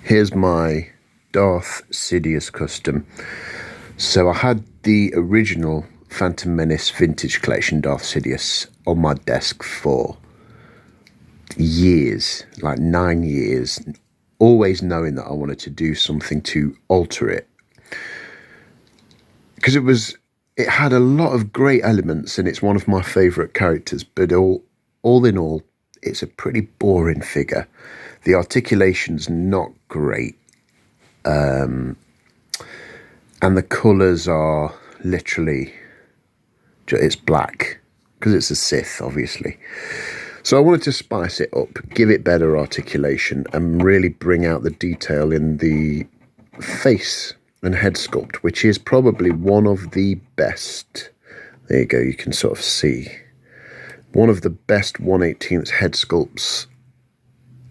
Here's my Darth Sidious custom. So I had the original Phantom Menace Vintage Collection Darth Sidious on my desk for years, like 9 years, always knowing that I wanted to do something to alter it. Because it had a lot of great elements and it's one of my favourite characters, but all in all, it's a pretty boring figure. The articulation's not great. And the colours are literally, it's black, because it's a Sith, obviously. So I wanted to spice it up, give it better articulation, and really bring out the detail in the face and head sculpt, which is probably one of the best. There you go, you can sort of see. One of the best 1/18th head sculpts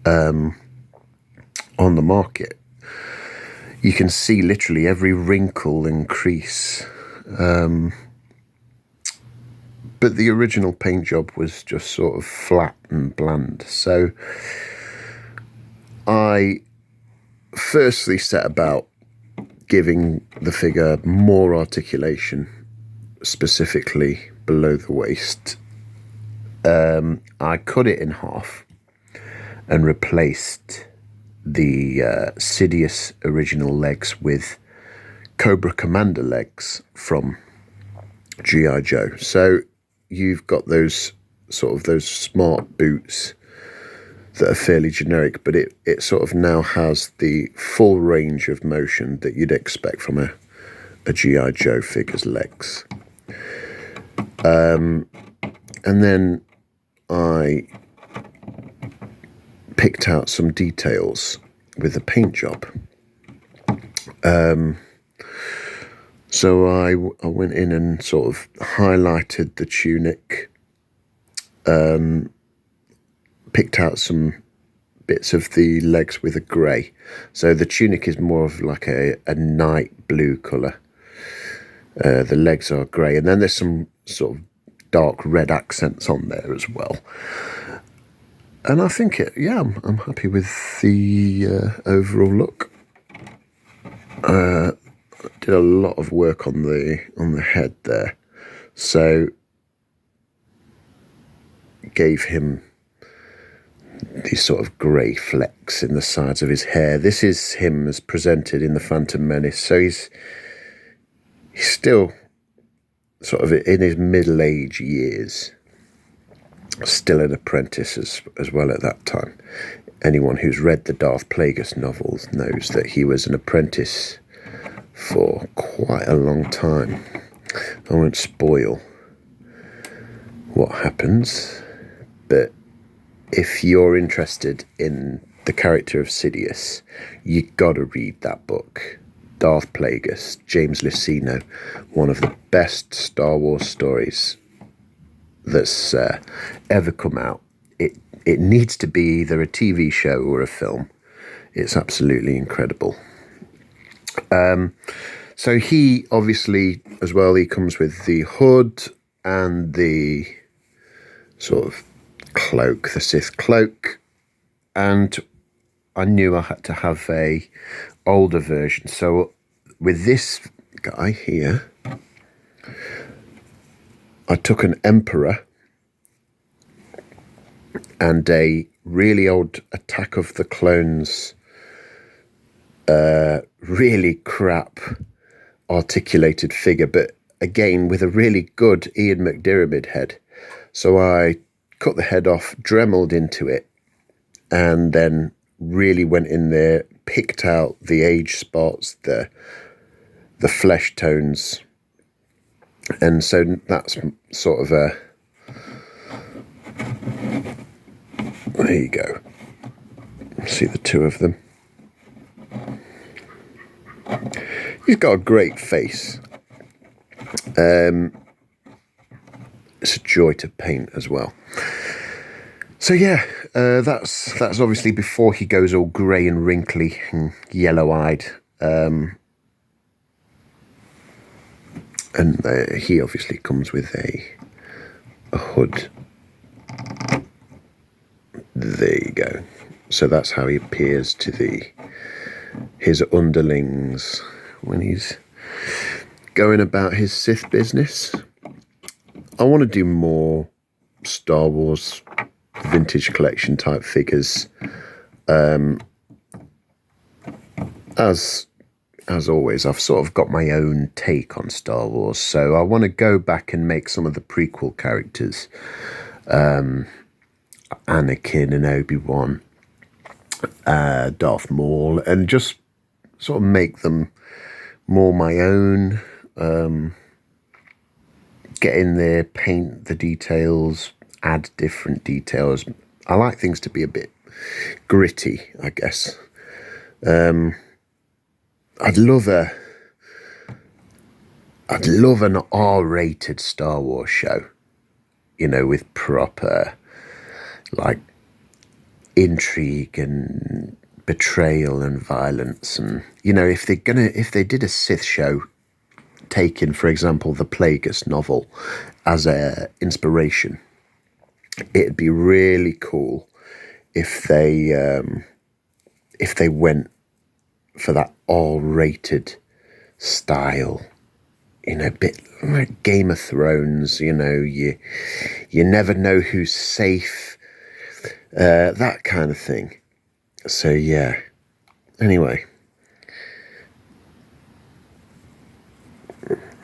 on the market. You can see literally every wrinkle and crease. But the original paint job was just sort of flat and bland. So I firstly set about giving the figure more articulation, specifically below the waist. I cut it in half and replaced the Sidious original legs with Cobra Commander legs from G.I. Joe. So you've got those smart boots that are fairly generic, but it sort of now has the full range of motion that you'd expect from a G.I. Joe figure's legs. And then I picked out some details with the paint job. So I went in and sort of highlighted the tunic, picked out some bits of the legs with a grey. So the tunic is more of like a night blue colour. The legs are grey, and then there's some sort of dark red accents on there as well. And I think I'm happy with the overall look. Did a lot of work on the head there, so gave him these sort of grey flecks in the sides of his hair. This is him as presented in the Phantom Menace, so he's still sort of in his middle-age years, still an apprentice as well at that time. Anyone who's read the Darth Plagueis novels knows that he was an apprentice for quite a long time. I won't spoil what happens, but if you're interested in the character of Sidious, you gotta read that book. Darth Plagueis, James Luceno, one of the best Star Wars stories that's ever come out. It needs to be either a TV show or a film. It's absolutely incredible. So he obviously, as well, he comes with the hood and the sort of cloak, the Sith cloak, and I knew I had to have a older version. So with this guy here, I took an Emperor and a really old Attack of the Clones, really crap articulated figure, but again with a really good Ian McDiarmid head. So I cut the head off, dremeled into it, and then really went in there, picked out the age spots, the flesh tones, and so that's sort of a, there you go, see the two of them. He's got a great face. It's a joy to paint as well. So yeah, that's obviously before he goes all grey and wrinkly and yellow-eyed. And he obviously comes with a hood. There you go. So that's how he appears to the his underlings when he's going about his Sith business. I want to do more Star Wars vintage collection type figures. As always, I've sort of got my own take on Star Wars, so I want to go back and make some of the prequel characters, Anakin and Obi-Wan, Darth Maul, and just sort of make them more my own. Get in there, paint the details, add different details. I like things to be a bit gritty, I guess. I'd love an R-rated Star Wars show, you know, with proper like intrigue and betrayal and violence. And you know, if they did a Sith show, taking, for example, the Plagueis novel as a inspiration, it'd be really cool if they went for that R-rated style, you know, a bit like Game of Thrones. You know, you never know who's safe, that kind of thing. So yeah. Anyway.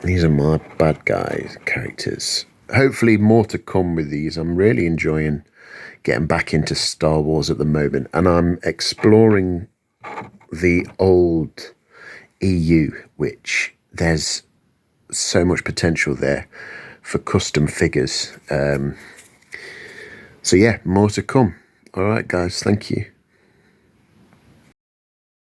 These are my bad guys characters. Hopefully more to come with these. I'm really enjoying getting back into Star Wars at the moment. And I'm exploring the old EU, which there's so much potential there for custom figures. So yeah, more to come. All right, guys. Thank you.